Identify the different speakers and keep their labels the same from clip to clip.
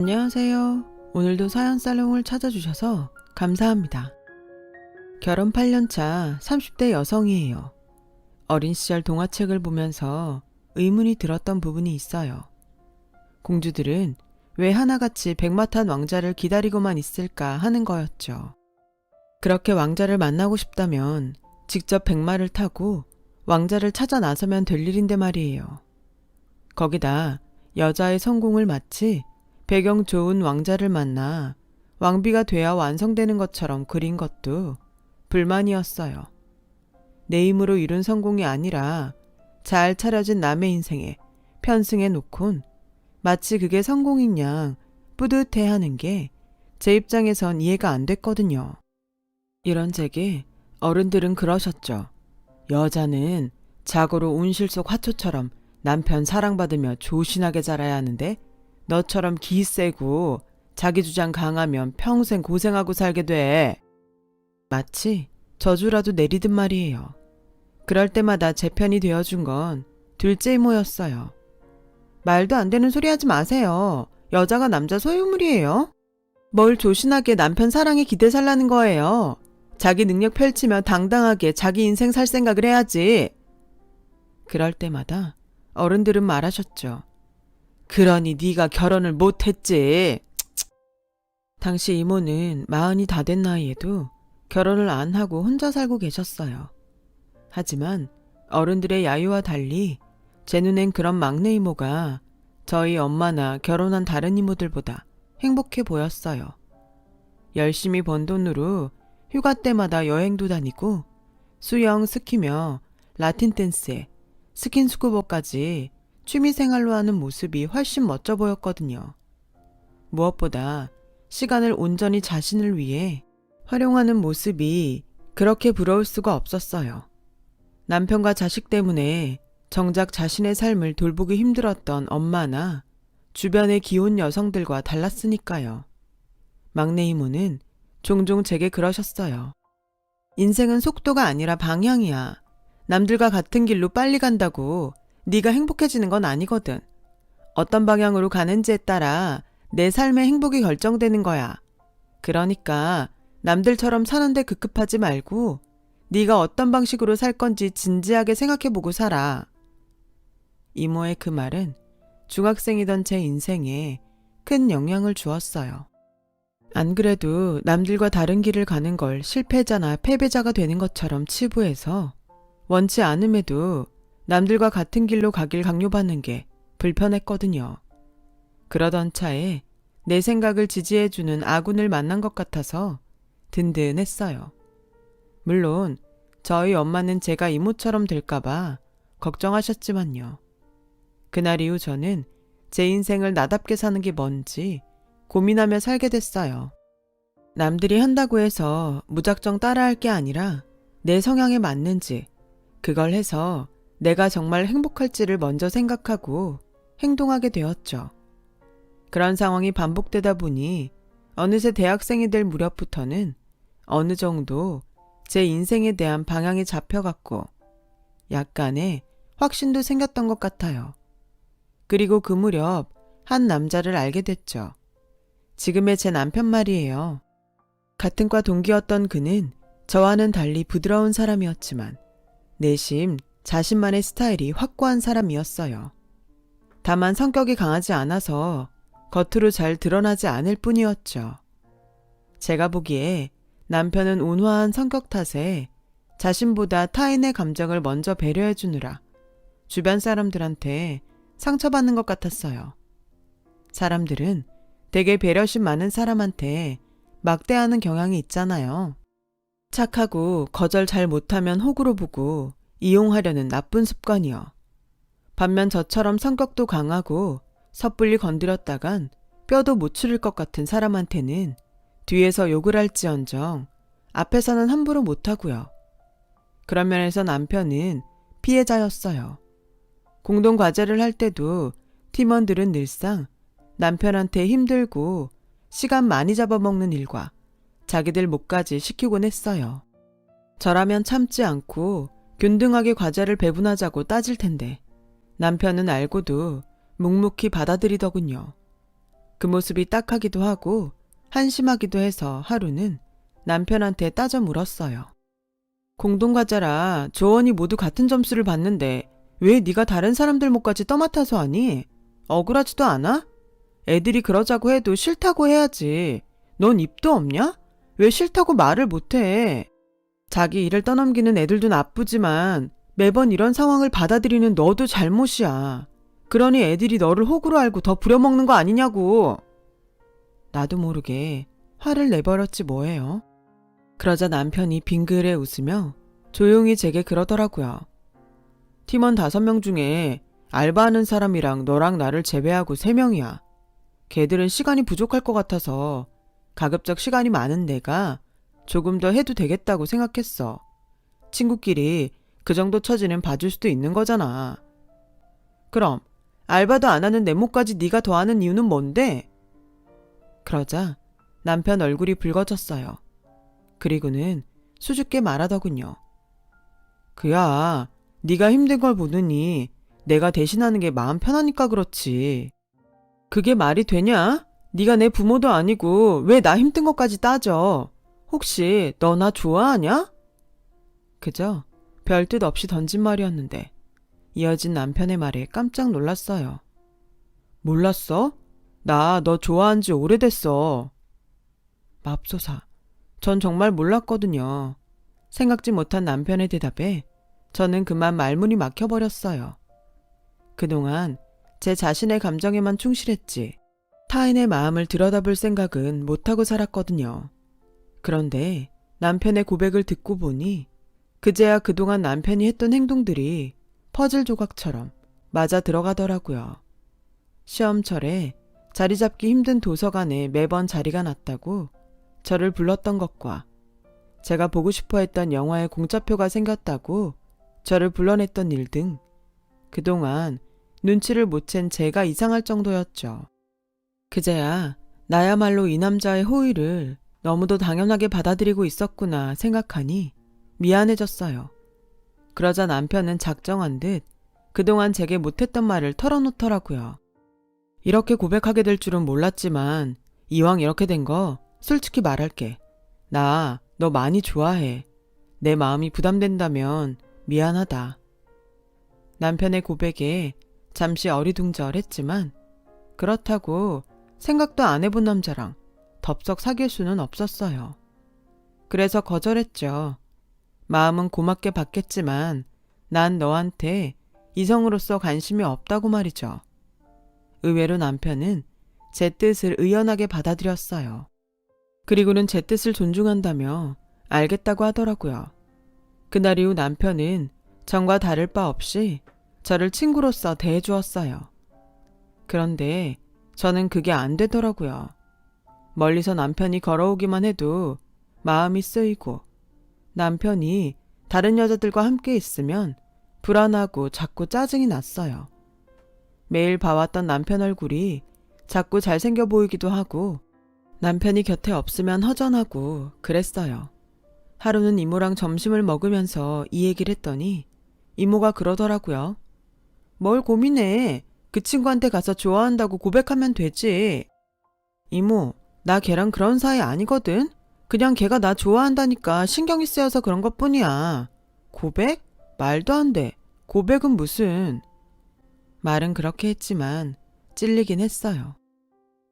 Speaker 1: 안녕하세요. 오늘도 사연 살롱을 찾아주셔서 감사합니다. 결혼 8년차 30대 여성이에요. 어린 시절 동화책을 보면서 의문이 들었던 부분이 있어요. 공주들은 왜 하나같이 백마탄 왕자를 기다리고만 있을까 하는 거였죠. 그렇게 왕자를 만나고 싶다면 직접 백마를 타고 왕자를 찾아 나서면 될 일인데 말이에요. 거기다 여자의 성공을 마치 배경 좋은 왕자를 만나 왕비가 돼야 완성되는 것처럼 그린 것도 불만이었어요. 내 힘으로 이룬 성공이 아니라 잘 차려진 남의 인생에 편승해 놓곤 마치 그게 성공인 양 뿌듯해하는 게 제 입장에선 이해가 안 됐거든요. 이런 제게 어른들은 그러셨죠. 여자는 자고로 운실 속 화초처럼 남편 사랑받으며 조신하게 자라야 하는데 너처럼 기 세고 자기 주장 강하면 평생 고생하고 살게 돼. 마치 저주라도 내리듯 말이에요. 그럴 때마다 제 편이 되어준 건 둘째 이모였어요. 말도 안 되는 소리 하지 마세요. 여자가 남자 소유물이에요. 뭘 조신하게 남편 사랑에 기대 살라는 거예요. 자기 능력 펼치며 당당하게 자기 인생 살 생각을 해야지. 그럴 때마다 어른들은 말하셨죠. 그러니 네가 결혼을 못했지. 당시 이모는 40이 다 된 나이에도 결혼을 안 하고 혼자 살고 계셨어요. 하지만 어른들의 야유와 달리 제 눈엔 그런 막내 이모가 저희 엄마나 결혼한 다른 이모들보다 행복해 보였어요. 열심히 번 돈으로 휴가 때마다 여행도 다니고 수영, 스키며 라틴 댄스에 스킨스쿠버까지 취미생활로 하는 모습이 훨씬 멋져 보였거든요. 무엇보다 시간을 온전히 자신을 위해 활용하는 모습이 그렇게 부러울 수가 없었어요. 남편과 자식 때문에 정작 자신의 삶을 돌보기 힘들었던 엄마나 주변의 기혼 여성들과 달랐으니까요. 막내 이모는 종종 제게 그러셨어요. 인생은 속도가 아니라 방향이야. 남들과 같은 길로 빨리 간다고 네가 행복해지는 건 아니거든. 어떤 방향으로 가는지에 따라 내 삶의 행복이 결정되는 거야. 그러니까 남들처럼 사는데 급급하지 말고 네가 어떤 방식으로 살 건지 진지하게 생각해보고 살아. 이모의 그 말은 중학생이던 제 인생에 큰 영향을 주었어요. 안 그래도 남들과 다른 길을 가는 걸 실패자나 패배자가 되는 것처럼 치부해서 원치 않음에도 남들과 같은 길로 가길 강요받는 게 불편했거든요. 그러던 차에 내 생각을 지지해주는 아군을 만난 것 같아서 든든했어요. 물론 저희 엄마는 제가 이모처럼 될까봐 걱정하셨지만요. 그날 이후 저는 제 인생을 나답게 사는 게 뭔지 고민하며 살게 됐어요. 남들이 한다고 해서 무작정 따라할 게 아니라 내 성향에 맞는지 그걸 해서 내가 정말 행복할지를 먼저 생각하고 행동하게 되었죠. 그런 상황이 반복되다 보니 어느새 대학생이 될 무렵부터는 어느 정도 제 인생에 대한 방향이 잡혀갔고 약간의 확신도 생겼던 것 같아요. 그리고 그 무렵 한 남자를 알게 됐죠. 지금의 제 남편 말이에요. 같은 과 동기였던 그는 저와는 달리 부드러운 사람이었지만 내심 자신만의 스타일이 확고한 사람이었어요. 다만 성격이 강하지 않아서 겉으로 잘 드러나지 않을 뿐이었죠. 제가 보기에 남편은 온화한 성격 탓에 자신보다 타인의 감정을 먼저 배려해 주느라 주변 사람들한테 상처받는 것 같았어요. 사람들은 되게 배려심 많은 사람한테 막대하는 경향이 있잖아요. 착하고 거절 잘 못하면 호구로 보고 이용하려는 나쁜 습관이요. 반면 저처럼 성격도 강하고 섣불리 건드렸다간 뼈도 못 추릴 것 같은 사람한테는 뒤에서 욕을 할지언정 앞에서는 함부로 못하고요. 그런 면에서 남편은 피해자였어요. 공동 과제를 할 때도 팀원들은 늘상 남편한테 힘들고 시간 많이 잡아먹는 일과 자기들 몫까지 시키곤 했어요. 저라면 참지 않고 균등하게 과제를 배분하자고 따질 텐데 남편은 알고도 묵묵히 받아들이더군요. 그 모습이 딱하기도 하고 한심하기도 해서 하루는 남편한테 따져 물었어요. 공동과제라 조원이 모두 같은 점수를 받는데 왜 네가 다른 사람들 몫까지 떠맡아서 하니? 억울하지도 않아? 애들이 그러자고 해도 싫다고 해야지. 넌 입도 없냐? 왜 싫다고 말을 못해? 자기 일을 떠넘기는 애들도 나쁘지만 매번 이런 상황을 받아들이는 너도 잘못이야. 그러니 애들이 너를 호구로 알고 더 부려먹는 거 아니냐고. 나도 모르게 화를 내버렸지 뭐예요. 그러자 남편이 빙그레 웃으며 조용히 제게 그러더라고요. 팀원 5명 중에 알바하는 사람이랑 너랑 나를 제외하고 3명이야. 걔들은 시간이 부족할 것 같아서 가급적 시간이 많은 내가 조금 더 해도 되겠다고 생각했어. 친구끼리 그 정도 처지는 봐줄 수도 있는 거잖아. 그럼 알바도 안 하는 내 몫까지 네가 더하는 이유는 뭔데? 그러자 남편 얼굴이 붉어졌어요. 그리고는 수줍게 말하더군요. 그야 네가 힘든 걸 보느니 내가 대신하는 게 마음 편하니까 그렇지. 그게 말이 되냐? 네가 내 부모도 아니고 왜 나 힘든 것까지 따져? 혹시 너 나 좋아하냐? 그저 별뜻 없이 던진 말이었는데 이어진 남편의 말에 깜짝 놀랐어요. 몰랐어? 나 너 좋아한 지 오래됐어. 맙소사. 전 정말 몰랐거든요. 생각지 못한 남편의 대답에 저는 그만 말문이 막혀버렸어요. 그동안 제 자신의 감정에만 충실했지 타인의 마음을 들여다볼 생각은 못하고 살았거든요. 그런데 남편의 고백을 듣고 보니 그제야 그동안 남편이 했던 행동들이 퍼즐 조각처럼 맞아 들어가더라고요. 시험철에 자리 잡기 힘든 도서관에 매번 자리가 났다고 저를 불렀던 것과 제가 보고 싶어 했던 영화의 공짜표가 생겼다고 저를 불러냈던 일 등 그동안 눈치를 못 챈 제가 이상할 정도였죠. 그제야 나야말로 이 남자의 호의를 너무도 당연하게 받아들이고 있었구나 생각하니 미안해졌어요. 그러자 남편은 작정한 듯 그동안 제게 못했던 말을 털어놓더라고요. 이렇게 고백하게 될 줄은 몰랐지만 이왕 이렇게 된 거 솔직히 말할게. 나 너 많이 좋아해. 내 마음이 부담된다면 미안하다. 남편의 고백에 잠시 어리둥절했지만 그렇다고 생각도 안 해본 남자랑 덥석 사귈 수는 없었어요. 그래서 거절했죠. 마음은 고맙게 받겠지만 난 너한테 이성으로서 관심이 없다고 말이죠. 의외로 남편은 제 뜻을 의연하게 받아들였어요. 그리고는 제 뜻을 존중한다며 알겠다고 하더라고요. 그날 이후 남편은 전과 다를 바 없이 저를 친구로서 대해주었어요. 그런데 저는 그게 안 되더라고요. 멀리서 남편이 걸어오기만 해도 마음이 쓰이고 남편이 다른 여자들과 함께 있으면 불안하고 자꾸 짜증이 났어요. 매일 봐왔던 남편 얼굴이 자꾸 잘생겨 보이기도 하고 남편이 곁에 없으면 허전하고 그랬어요. 하루는 이모랑 점심을 먹으면서 이 얘기를 했더니 이모가 그러더라고요. 뭘 고민해. 그 친구한테 가서 좋아한다고 고백하면 되지. 이모, 나 걔랑 그런 사이 아니거든. 그냥 걔가 나 좋아한다니까 신경이 쓰여서 그런 것뿐이야. 고백? 말도 안 돼. 고백은 무슨. 말은 그렇게 했지만 찔리긴 했어요.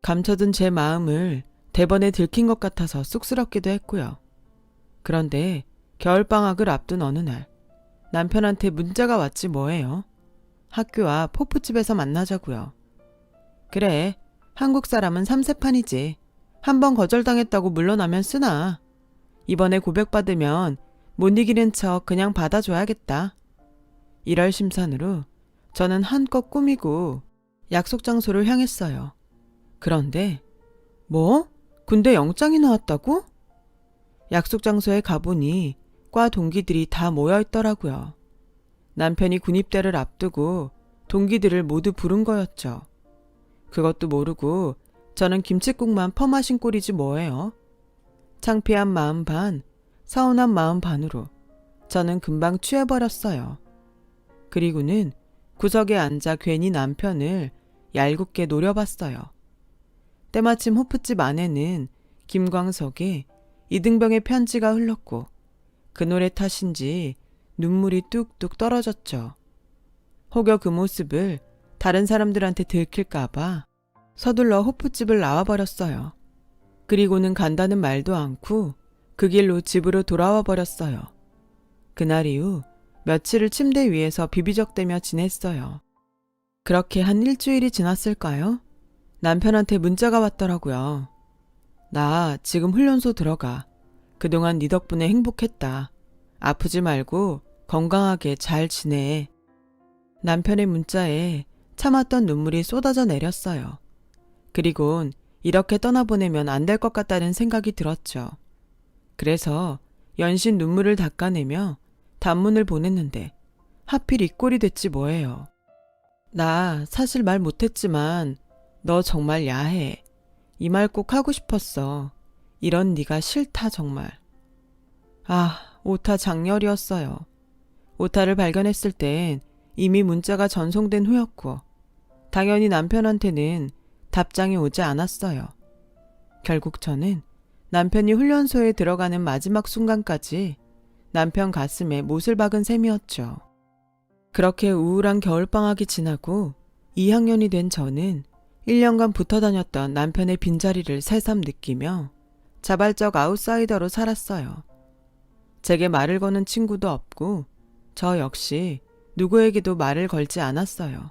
Speaker 1: 감춰둔 제 마음을 대번에 들킨 것 같아서 쑥스럽기도 했고요. 그런데 겨울방학을 앞둔 어느 날 남편한테 문자가 왔지 뭐예요. 학교 앞 호프집에서 만나자고요. 그래, 한국 사람은 삼세판이지. 한번 거절당했다고 물러나면 쓰나. 이번에 고백받으면 못 이기는 척 그냥 받아줘야겠다. 1월 심산으로 저는 한껏 꾸미고 약속 장소를 향했어요. 그런데 뭐? 군대 영장이 나왔다고? 약속 장소에 가보니 과 동기들이 다 모여있더라고요. 남편이 군입대를 앞두고 동기들을 모두 부른 거였죠. 그것도 모르고 저는 김칫국만 퍼마신 꼴이지 뭐예요. 창피한 마음 반, 서운한 마음 반으로 저는 금방 취해버렸어요. 그리고는 구석에 앉아 괜히 남편을 얄궂게 노려봤어요. 때마침 호프집 안에는 김광석의 이등병의 편지가 흘렀고 그 노래 탓인지 눈물이 뚝뚝 떨어졌죠. 혹여 그 모습을 다른 사람들한테 들킬까봐 서둘러 호프집을 나와버렸어요. 그리고는 간다는 말도 않고 그 길로 집으로 돌아와 버렸어요. 그날 이후 며칠을 침대 위에서 비비적대며 지냈어요. 그렇게 한 일주일이 지났을까요? 남편한테 문자가 왔더라고요. 나 지금 훈련소 들어가. 그동안 네 덕분에 행복했다. 아프지 말고 건강하게 잘 지내. 남편의 문자에 참았던 눈물이 쏟아져 내렸어요. 그리곤 이렇게 떠나보내면 안 될 것 같다는 생각이 들었죠. 그래서 연신 눈물을 닦아내며 단문을 보냈는데 하필 이 꼴이 됐지 뭐예요. 나 사실 말 못했지만 너 정말 야해. 이 말 꼭 하고 싶었어. 이런 네가 싫다 정말. 아, 오타 장렬이었어요. 오타를 발견했을 땐 이미 문자가 전송된 후였고 당연히 남편한테는 답장이 오지 않았어요. 결국 저는 남편이 훈련소에 들어가는 마지막 순간까지 남편 가슴에 못을 박은 셈이었죠. 그렇게 우울한 겨울방학이 지나고 2학년이 된 저는 1년간 붙어 다녔던 남편의 빈자리를 새삼 느끼며 자발적 아웃사이더로 살았어요. 제게 말을 거는 친구도 없고 저 역시 누구에게도 말을 걸지 않았어요.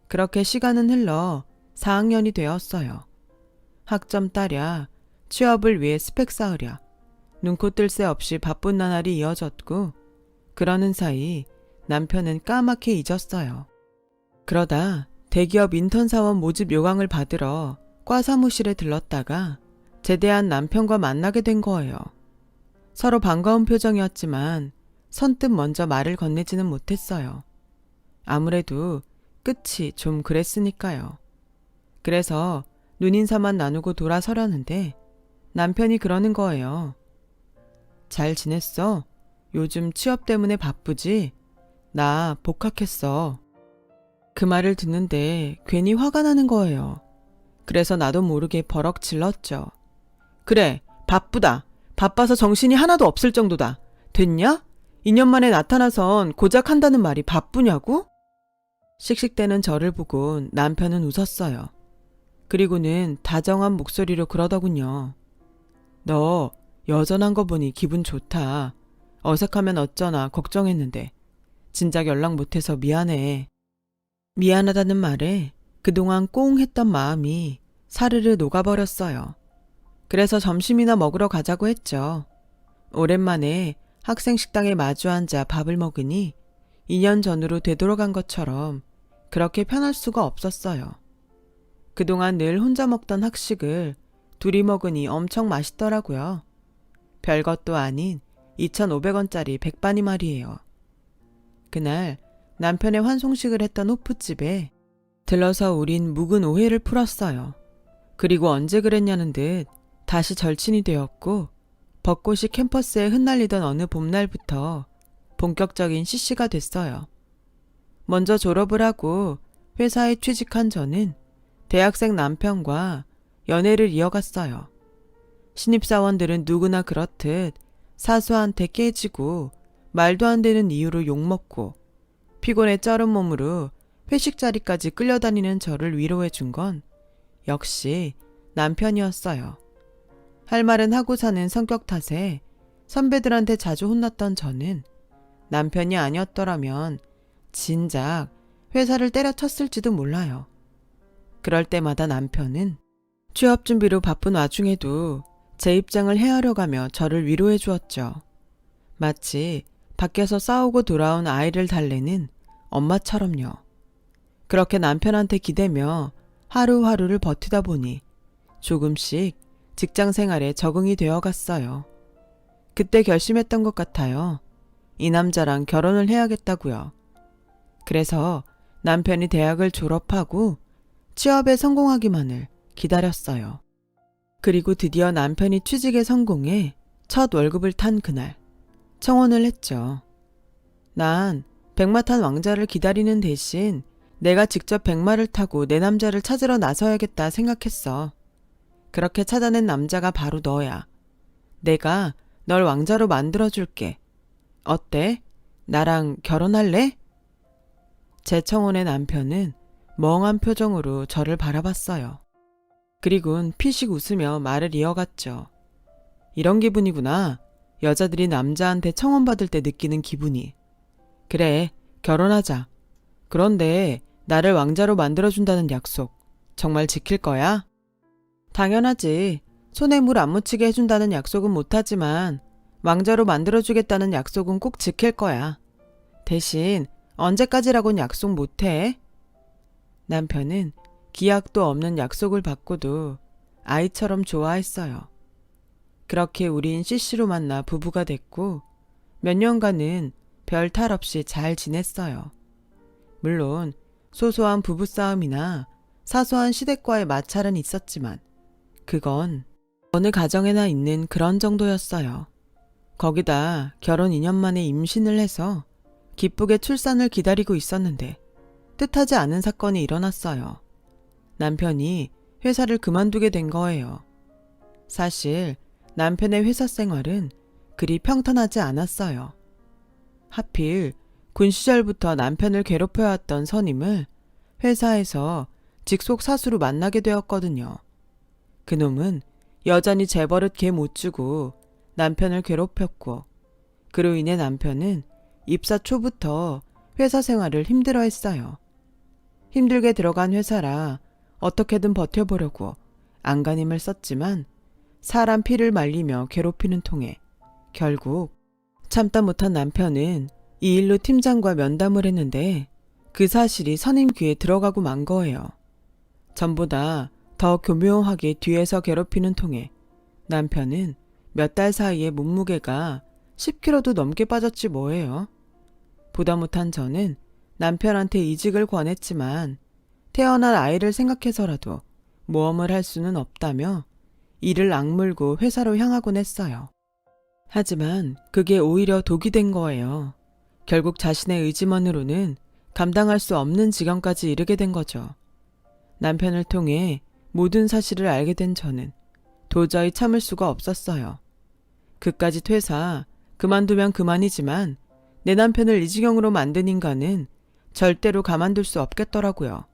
Speaker 1: 그렇게 시간은 흘러 4학년이 되었어요. 학점 따랴, 취업을 위해 스펙 쌓으랴, 눈코 뜰 새 없이 바쁜 나날이 이어졌고 그러는 사이 남편은 까맣게 잊었어요. 그러다 대기업 인턴 사원 모집 요강을 받으러 과 사무실에 들렀다가 제대한 남편과 만나게 된 거예요. 서로 반가운 표정이었지만 선뜻 먼저 말을 건네지는 못했어요. 아무래도 끝이 좀 그랬으니까요. 그래서 눈인사만 나누고 돌아서려는데 남편이 그러는 거예요. 잘 지냈어? 요즘 취업 때문에 바쁘지? 나 복학했어. 그 말을 듣는데 괜히 화가 나는 거예요. 그래서 나도 모르게 버럭 질렀죠. 그래, 바쁘다. 바빠서 정신이 하나도 없을 정도다. 됐냐? 2년 만에 나타나선 고작 한다는 말이 바쁘냐고? 씩씩대는 저를 보곤 남편은 웃었어요. 그리고는 다정한 목소리로 그러더군요. 너 여전한 거 보니 기분 좋다. 어색하면 어쩌나 걱정했는데 진작 연락 못해서 미안해. 미안하다는 말에 그동안 꽁 했던 마음이 사르르 녹아버렸어요. 그래서 점심이나 먹으러 가자고 했죠. 오랜만에 학생 식당에 마주 앉아 밥을 먹으니 2년 전으로 되돌아간 것처럼 그렇게 편할 수가 없었어요. 그동안 늘 혼자 먹던 학식을 둘이 먹으니 엄청 맛있더라고요. 별것도 아닌 2,500원짜리 백반이 말이에요. 그날 남편의 환송식을 했던 호프집에 들러서 우린 묵은 오해를 풀었어요. 그리고 언제 그랬냐는 듯 다시 절친이 되었고 벚꽃이 캠퍼스에 흩날리던 어느 봄날부터 본격적인 CC가 됐어요. 먼저 졸업을 하고 회사에 취직한 저는 대학생 남편과 연애를 이어갔어요. 신입사원들은 누구나 그렇듯 사수한테 깨지고 말도 안 되는 이유로 욕먹고 피곤에 쩔은 몸으로 회식 자리까지 끌려다니는 저를 위로해 준 건 역시 남편이었어요. 할 말은 하고 사는 성격 탓에 선배들한테 자주 혼났던 저는 남편이 아니었더라면 진작 회사를 때려쳤을지도 몰라요. 그럴 때마다 남편은 취업 준비로 바쁜 와중에도 제 입장을 헤아려가며 저를 위로해 주었죠. 마치 밖에서 싸우고 돌아온 아이를 달래는 엄마처럼요. 그렇게 남편한테 기대며 하루하루를 버티다 보니 조금씩 직장 생활에 적응이 되어 갔어요. 그때 결심했던 것 같아요. 이 남자랑 결혼을 해야겠다고요. 그래서 남편이 대학을 졸업하고 취업에 성공하기만을 기다렸어요. 그리고 드디어 남편이 취직에 성공해 첫 월급을 탄 그날 청혼을 했죠. 난 백마 탄 왕자를 기다리는 대신 내가 직접 백마를 타고 내 남자를 찾으러 나서야겠다 생각했어. 그렇게 찾아낸 남자가 바로 너야. 내가 널 왕자로 만들어줄게. 어때? 나랑 결혼할래? 제 청혼의 남편은 멍한 표정으로 저를 바라봤어요. 그리곤 피식 웃으며 말을 이어갔죠. 이런 기분이구나. 여자들이 남자한테 청혼받을 때 느끼는 기분이. 그래, 결혼하자. 그런데 나를 왕자로 만들어준다는 약속 정말 지킬 거야? 당연하지. 손에 물 안 묻히게 해준다는 약속은 못하지만 왕자로 만들어주겠다는 약속은 꼭 지킬 거야. 대신 언제까지라곤 약속 못해? 남편은 기약도 없는 약속을 받고도 아이처럼 좋아했어요. 그렇게 우린 CC로 만나 부부가 됐고 몇 년간은 별 탈 없이 잘 지냈어요. 물론 소소한 부부싸움이나 사소한 시댁과의 마찰은 있었지만 그건 어느 가정에나 있는 그런 정도였어요. 거기다 결혼 2년 만에 임신을 해서 기쁘게 출산을 기다리고 있었는데 뜻하지 않은 사건이 일어났어요. 남편이 회사를 그만두게 된 거예요. 사실 남편의 회사 생활은 그리 평탄하지 않았어요. 하필 군 시절부터 남편을 괴롭혀왔던 선임을 회사에서 직속 사수로 만나게 되었거든요. 그놈은 여전히 재벌릇 개 못 주고 남편을 괴롭혔고 그로 인해 남편은 입사 초부터 회사 생활을 힘들어했어요. 힘들게 들어간 회사라 어떻게든 버텨보려고 안간힘을 썼지만 사람 피를 말리며 괴롭히는 통에 결국 참다 못한 남편은 이 일로 팀장과 면담을 했는데 그 사실이 선임 귀에 들어가고 만 거예요. 전보다 더 교묘하게 뒤에서 괴롭히는 통에 남편은 몇 달 사이에 몸무게가 10kg도 넘게 빠졌지 뭐예요. 보다 못한 저는 남편한테 이직을 권했지만 태어날 아이를 생각해서라도 모험을 할 수는 없다며 이를 악물고 회사로 향하곤 했어요. 하지만 그게 오히려 독이 된 거예요. 결국 자신의 의지만으로는 감당할 수 없는 지경까지 이르게 된 거죠. 남편을 통해 모든 사실을 알게 된 저는 도저히 참을 수가 없었어요. 그까지 퇴사, 그만두면 그만이지만 내 남편을 이 지경으로 만든 인간은 절대로 가만둘 수 없겠더라고요.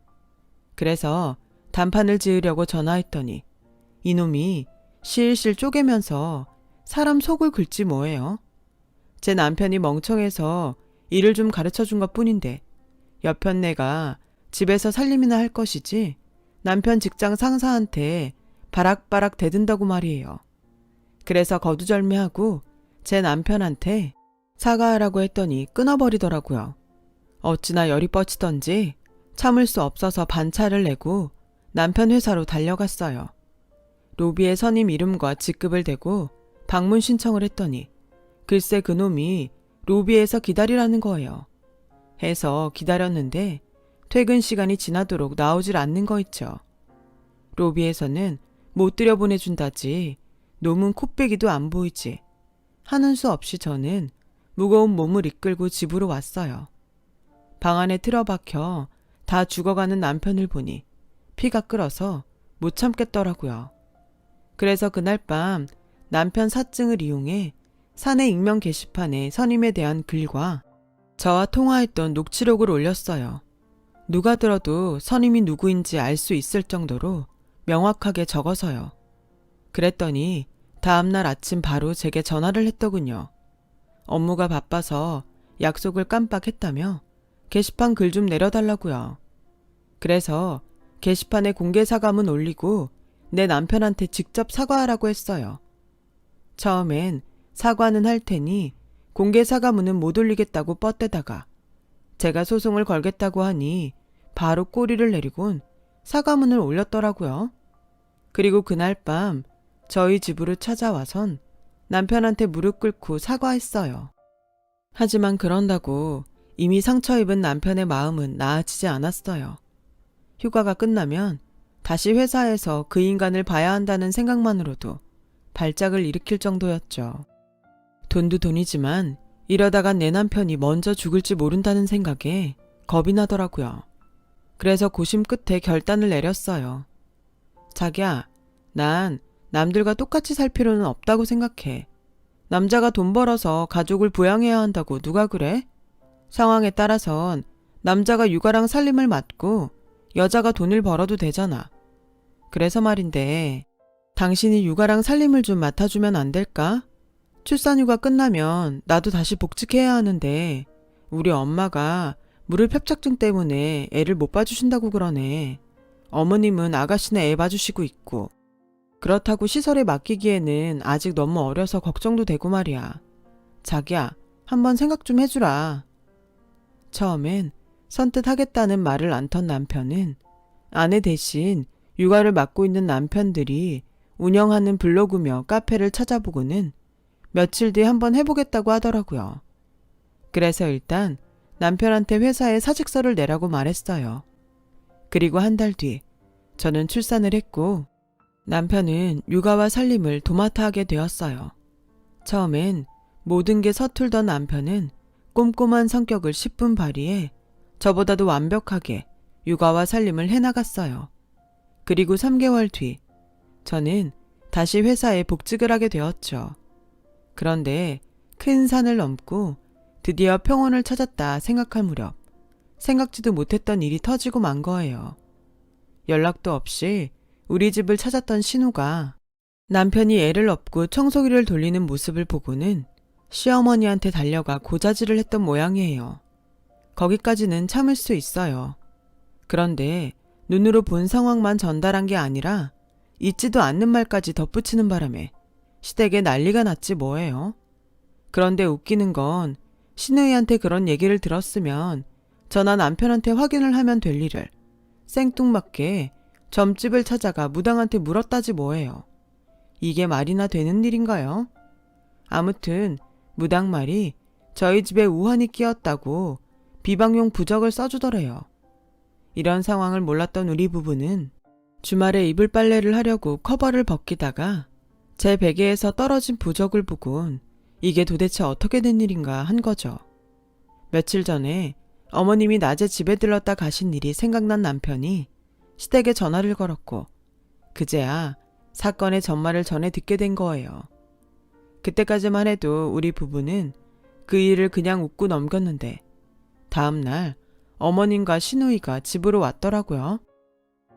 Speaker 1: 그래서 단판을 지으려고 전화했더니 이놈이 실실 쪼개면서 사람 속을 긁지 뭐예요. 제 남편이 멍청해서 일을 좀 가르쳐준 것 뿐인데 여편네가 집에서 살림이나 할 것이지 남편 직장 상사한테 바락바락 대든다고 말이에요. 그래서 거두절미하고 제 남편한테 사과하라고 했더니 끊어버리더라고요. 어찌나 열이 뻗치던지 참을 수 없어서 반차를 내고 남편 회사로 달려갔어요. 로비에 선임 이름과 직급을 대고 방문 신청을 했더니 글쎄 그놈이 로비에서 기다리라는 거예요. 해서 기다렸는데 퇴근 시간이 지나도록 나오질 않는 거 있죠. 로비에서는 못 들여보내준다지 놈은 코빼기도 안 보이지 하는 수 없이 저는 무거운 몸을 이끌고 집으로 왔어요. 방 안에 틀어박혀 다 죽어가는 남편을 보니 피가 끓어서 못 참겠더라고요. 그래서 그날 밤 남편 사증을 이용해 사내 익명 게시판에 선임에 대한 글과 저와 통화했던 녹취록을 올렸어요. 누가 들어도 선임이 누구인지 알 수 있을 정도로 명확하게 적어서요. 그랬더니 다음날 아침 바로 제게 전화를 했더군요. 업무가 바빠서 약속을 깜빡했다며 게시판 글 좀 내려달라고요. 그래서 게시판에 공개 사과문 올리고 내 남편한테 직접 사과하라고 했어요. 처음엔 사과는 할 테니 공개 사과문은 못 올리겠다고 뻗대다가 제가 소송을 걸겠다고 하니 바로 꼬리를 내리곤 사과문을 올렸더라고요. 그리고 그날 밤 저희 집으로 찾아와선 남편한테 무릎 꿇고 사과했어요. 하지만 그런다고 이미 상처 입은 남편의 마음은 나아지지 않았어요. 휴가가 끝나면 다시 회사에서 그 인간을 봐야 한다는 생각만으로도 발작을 일으킬 정도였죠. 돈도 돈이지만 이러다가 내 남편이 먼저 죽을지 모른다는 생각에 겁이 나더라고요. 그래서 고심 끝에 결단을 내렸어요. 자기야, 난 남들과 똑같이 살 필요는 없다고 생각해. 남자가 돈 벌어서 가족을 부양해야 한다고 누가 그래? 상황에 따라선 남자가 육아랑 살림을 맡고 여자가 돈을 벌어도 되잖아. 그래서 말인데 당신이 육아랑 살림을 좀 맡아주면 안 될까? 출산휴가 끝나면 나도 다시 복직해야 하는데 우리 엄마가 무릎협착증 때문에 애를 못 봐주신다고 그러네. 어머님은 아가씨네 애 봐주시고 있고. 그렇다고 시설에 맡기기에는 아직 너무 어려서 걱정도 되고 말이야. 자기야, 한번 생각 좀 해주라. 처음엔 선뜻 하겠다는 말을 안 턴 남편은 아내 대신 육아를 맡고 있는 남편들이 운영하는 블로그며 카페를 찾아보고는 며칠 뒤에 한번 해보겠다고 하더라고요. 그래서 일단 남편한테 회사에 사직서를 내라고 말했어요. 그리고 한 달 뒤 저는 출산을 했고 남편은 육아와 살림을 도맡아 하게 되었어요. 처음엔 모든 게 서툴던 남편은 꼼꼼한 성격을 10분 발휘해 저보다도 완벽하게 육아와 살림을 해나갔어요. 그리고 3개월 뒤 저는 다시 회사에 복직을 하게 되었죠. 그런데 큰 산을 넘고 드디어 평온을 찾았다 생각할 무렵 생각지도 못했던 일이 터지고 만 거예요. 연락도 없이 우리 집을 찾았던 신우가 남편이 애를 업고 청소기를 돌리는 모습을 보고는 시어머니한테 달려가 고자질을 했던 모양이에요. 거기까지는 참을 수 있어요. 그런데 눈으로 본 상황만 전달한 게 아니라 있지도 않는 말까지 덧붙이는 바람에 시댁에 난리가 났지 뭐예요. 그런데 웃기는 건 신우이한테 그런 얘기를 들었으면 저나 남편한테 확인을 하면 될 일을 생뚱맞게 점집을 찾아가 무당한테 물었다지 뭐예요. 이게 말이나 되는 일인가요? 아무튼 무당 말이 저희 집에 우환이 끼었다고 비방용 부적을 써주더래요. 이런 상황을 몰랐던 우리 부부는 주말에 이불 빨래를 하려고 커버를 벗기다가 제 베개에서 떨어진 부적을 보곤 이게 도대체 어떻게 된 일인가 한 거죠. 며칠 전에 어머님이 낮에 집에 들렀다 가신 일이 생각난 남편이 시댁에 전화를 걸었고 그제야 사건의 전말을 전해 듣게 된 거예요. 그때까지만 해도 우리 부부는 그 일을 그냥 웃고 넘겼는데 다음 날 어머님과 시누이가 집으로 왔더라고요.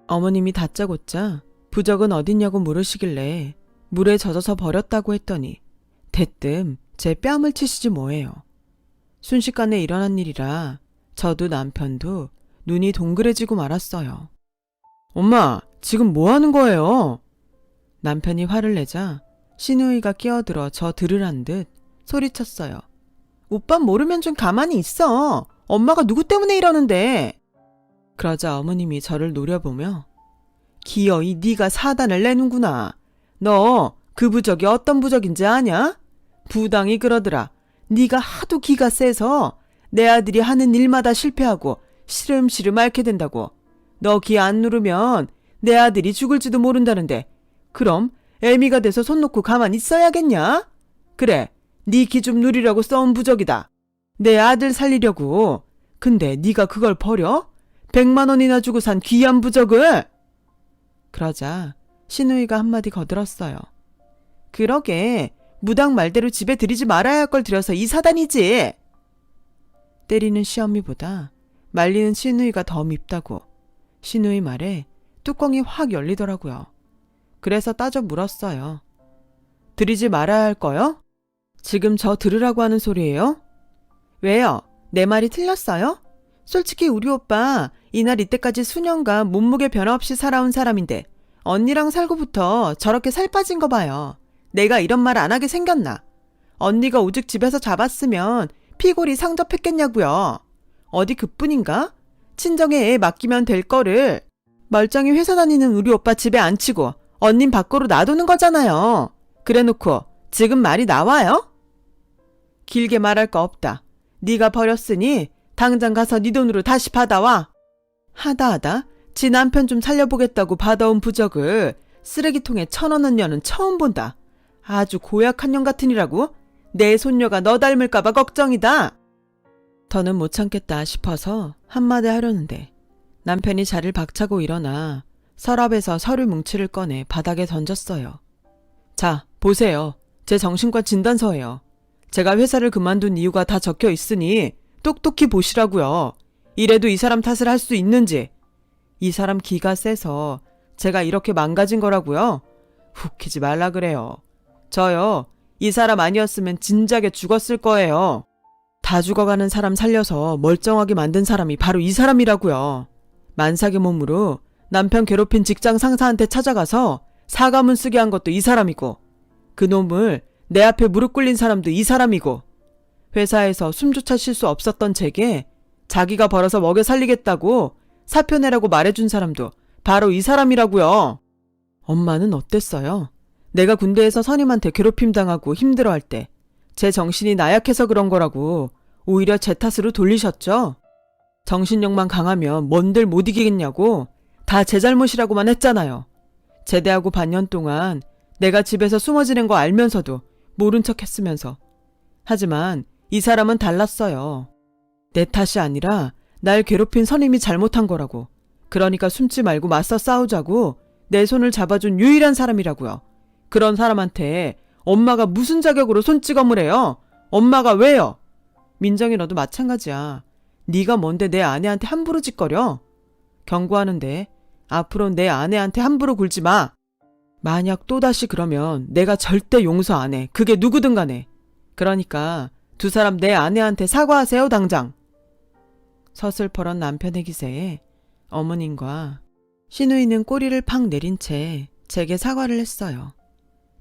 Speaker 1: 어머님이 다짜고짜 부적은 어딨냐고 물으시길래 물에 젖어서 버렸다고 했더니 대뜸 제 뺨을 치시지 뭐예요. 순식간에 일어난 일이라 저도 남편도 눈이 동그래지고 말았어요. 엄마, 지금 뭐 하는 거예요? 남편이 화를 내자 시누이가 끼어들어 저 들으란 듯 소리쳤어요. 오빠 모르면 좀 가만히 있어. 엄마가 누구 때문에 이러는데. 그러자 어머님이 저를 노려보며 기어이 네가 사단을 내는구나. 너 그 부적이 어떤 부적인지 아냐? 부당이 그러더라. 네가 하도 기가 세서 내 아들이 하는 일마다 실패하고 시름시름 앓게 된다고. 너 기 안 누르면 내 아들이 죽을지도 모른다는데 그럼 애미가 돼서 손 놓고 가만히 있어야겠냐? 그래, 네 기 좀 누리라고 써온 부적이다. 내 아들 살리려고. 근데 네가 그걸 버려? 100만 원이나 주고 산 귀한 부적을? 그러자 시누이가 한마디 거들었어요. 그러게 무당 말대로 집에 들이지 말아야 할 걸 들여서 이 사단이지. 때리는 시어미보다 말리는 시누이가 더 밉다고 시누이 말에 뚜껑이 확 열리더라고요. 그래서 따져 물었어요. 들이지 말아야 할 거요? 지금 저 들으라고 하는 소리예요? 왜요? 내 말이 틀렸어요? 솔직히 우리 오빠 이날 이때까지 수년간 몸무게 변화 없이 살아온 사람인데 언니랑 살고부터 저렇게 살 빠진 거 봐요. 내가 이런 말 안 하게 생겼나? 언니가 오직 집에서 잡았으면 피골이 상접했겠냐고요. 어디 그뿐인가? 친정에 애 맡기면 될 거를 멀쩡히 회사 다니는 우리 오빠 집에 앉히고 언닌 밖으로 놔두는 거잖아요. 그래놓고 지금 말이 나와요? 길게 말할 거 없다. 네가 버렸으니 당장 가서 네 돈으로 다시 받아와. 하다 지 남편 좀 살려보겠다고 받아온 부적을 쓰레기통에 쳐넣는 년은 처음 본다. 아주 고약한 년 같으니라고? 내 손녀가 너 닮을까봐 걱정이다. 더는 못 참겠다 싶어서 한마디 하려는데 남편이 자리를 박차고 일어나 서랍에서 서류 뭉치를 꺼내 바닥에 던졌어요. 자, 보세요. 제 정신과 진단서예요. 제가 회사를 그만둔 이유가 다 적혀 있으니 똑똑히 보시라고요. 이래도 이 사람 탓을 할 수 있는지. 이 사람 기가 세서 제가 이렇게 망가진 거라고요? 웃기지 말라 그래요. 저요, 이 사람 아니었으면 진작에 죽었을 거예요. 다 죽어가는 사람 살려서 멀쩡하게 만든 사람이 바로 이 사람이라고요. 만삭의 몸으로 남편 괴롭힌 직장 상사한테 찾아가서 사과문 쓰게 한 것도 이 사람이고, 그 놈을 내 앞에 무릎 꿇린 사람도 이 사람이고, 회사에서 숨조차 쉴 수 없었던 제게 자기가 벌어서 먹여 살리겠다고 사표 내라고 말해준 사람도 바로 이 사람이라고요. 엄마는 어땠어요? 내가 군대에서 선임한테 괴롭힘 당하고 힘들어할 때 제 정신이 나약해서 그런 거라고 오히려 제 탓으로 돌리셨죠? 정신력만 강하면 뭔들 못 이기겠냐고 다 제 잘못이라고만 했잖아요. 제대하고 반년 동안 내가 집에서 숨어 지낸 거 알면서도 모른 척 했으면서. 하지만 이 사람은 달랐어요. 내 탓이 아니라 날 괴롭힌 선임이 잘못한 거라고. 그러니까 숨지 말고 맞서 싸우자고 내 손을 잡아준 유일한 사람이라고요. 그런 사람한테 엄마가 무슨 자격으로 손찌검을 해요? 엄마가 왜요? 민정이 너도 마찬가지야. 네가 뭔데 내 아내한테 함부로 짓거려? 경고하는데 앞으로 내 아내한테 함부로 굴지 마. 만약 또다시 그러면 내가 절대 용서 안 해. 그게 누구든 간에. 그러니까 두 사람 내 아내한테 사과하세요 당장. 서슬퍼런 남편의 기세에 어머님과 시누이는 꼬리를 팍 내린 채 제게 사과를 했어요.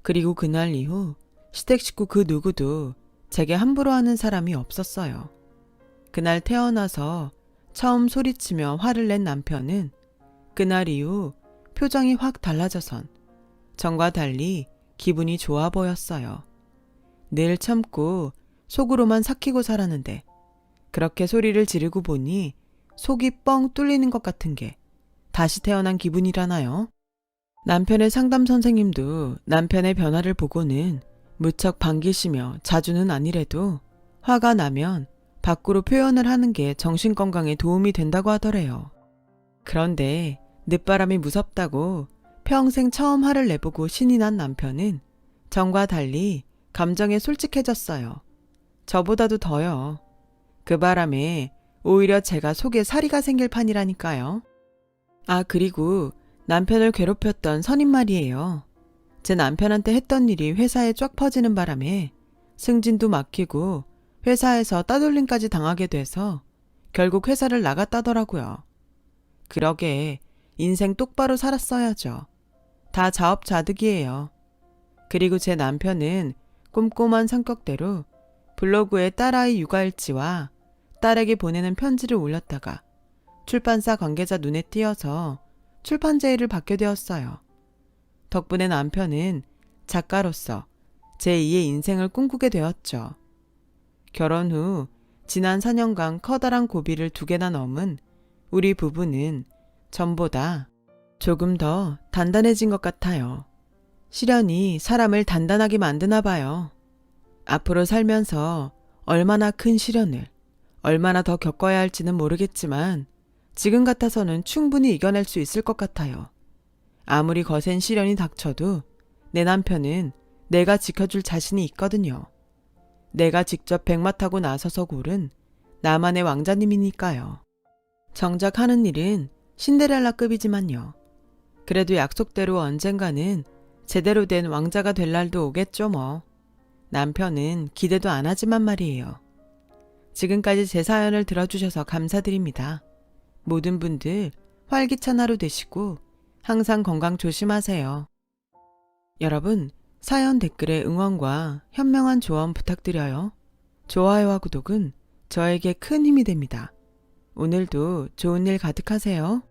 Speaker 1: 그리고 그날 이후 시댁 식구 그 누구도 제게 함부로 하는 사람이 없었어요. 그날 태어나서 처음 소리치며 화를 낸 남편은 그날 이후 표정이 확 달라져선 전과 달리 기분이 좋아 보였어요. 늘 참고 속으로만 삭히고 살았는데 그렇게 소리를 지르고 보니 속이 뻥 뚫리는 것 같은 게 다시 태어난 기분이라나요? 남편의 상담 선생님도 남편의 변화를 보고는 무척 반기시며 자주는 아니래도 화가 나면 밖으로 표현을 하는 게 정신건강에 도움이 된다고 하더래요. 그런데 늦바람이 무섭다고 평생 처음 화를 내보고 신이 난 남편은 전과 달리 감정에 솔직해졌어요. 저보다도 더요. 그 바람에 오히려 제가 속에 사리가 생길 판이라니까요. 아, 그리고 남편을 괴롭혔던 선임 말이에요. 제 남편한테 했던 일이 회사에 쫙 퍼지는 바람에 승진도 막히고 회사에서 따돌림까지 당하게 돼서 결국 회사를 나갔다더라고요. 그러게 인생 똑바로 살았어야죠. 다 자업자득이에요. 그리고 제 남편은 꼼꼼한 성격대로 블로그에 딸아이 육아일지와 딸에게 보내는 편지를 올렸다가 출판사 관계자 눈에 띄어서 출판 제의를 받게 되었어요. 덕분에 남편은 작가로서 제2의 인생을 꿈꾸게 되었죠. 결혼 후 지난 4년간 커다란 고비를 2개나 넘은 우리 부부는 전보다 조금 더 단단해진 것 같아요. 시련이 사람을 단단하게 만드나 봐요. 앞으로 살면서 얼마나 큰 시련을, 얼마나 더 겪어야 할지는 모르겠지만 지금 같아서는 충분히 이겨낼 수 있을 것 같아요. 아무리 거센 시련이 닥쳐도 내 남편은 내가 지켜줄 자신이 있거든요. 내가 직접 백마 타고 나서서 고른 나만의 왕자님이니까요. 정작 하는 일은 신데렐라급이지만요. 그래도 약속대로 언젠가는 제대로 된 왕자가 될 날도 오겠죠 뭐. 남편은 기대도 안 하지만 말이에요. 지금까지 제 사연을 들어주셔서 감사드립니다. 모든 분들 활기찬 하루 되시고 항상 건강 조심하세요. 여러분, 사연 댓글에 응원과 현명한 조언 부탁드려요. 좋아요와 구독은 저에게 큰 힘이 됩니다. 오늘도 좋은 일 가득하세요.